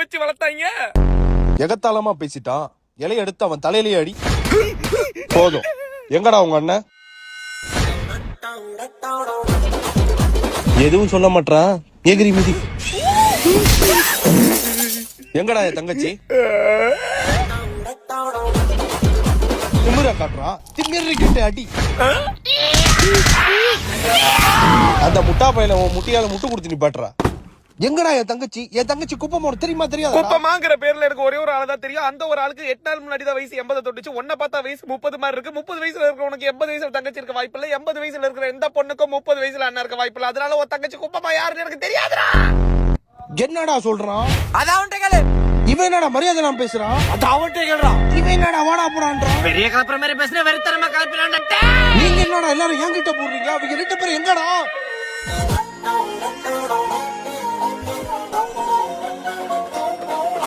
வச்சு வளர்த்தாங்க. எகத்தாளமா பேசிட்டான். இலைய எடுத்து அவன் தலையிலேயே அடி. போதும். எங்கடா உங்க அண்ணன்? எதுவும் சொல்ல மாட்டான். ஏகிரி மிதி. எங்கடா என் தங்கச்சி? திமிரா காட்டுறான். திமிரி கிட்ட அடி. அந்த முட்டா பையில உன் முட்டியால முட்டு கொடுத்து நீ பாட்டுறா. எங்கடா என் தங்கச்சி? என் தங்கச்சி குப்பமோட தெரியுமா தெரியாது? குப்பமாங்கிற பேர்ல எனக்கு ஒரே ஒரு ஆளு தான் தெரியும். அந்த ஒரு ஆளுக்கு 8 நாள் முன்னாடி தான் வயசு 80 தொட்டுச்சு. உன்ன பார்த்தா வயசு 30 மாதிரி இருக்கு. 30 வயசுல இருக்கிற உனக்கு 80 வயசுல தங்கச்சி இருக்க வாய்ப்பு இல்ல. 80 வயசுல இருக்கிற எந்த பொண்ணுக்கும் 30 வயசுல அண்ணா இருக்க வாய்ப்பு இல்ல. அதனால ஒரு தங்கச்சி குப்பமா யாருன்னு எனக்கு தெரியாதுடா. என்னடா சொல்றான்? அதான் அவன்கிட்ட கேளு. இவன் என்னடா மரியாதை நான் பேசுறான்? அதான் அவன்கிட்ட கேளுடா. இவன் என்னடா வாடா போடான்றான்? பெரிய கலப்புற மாதிரி பேசுன வெறுத்தனமா கலப்பிலான்டா. நீங்க என்னடா எல்லாரும் என்கிட்ட போடுறீங்க? அவங்க 2 பேரும் எங்கடா?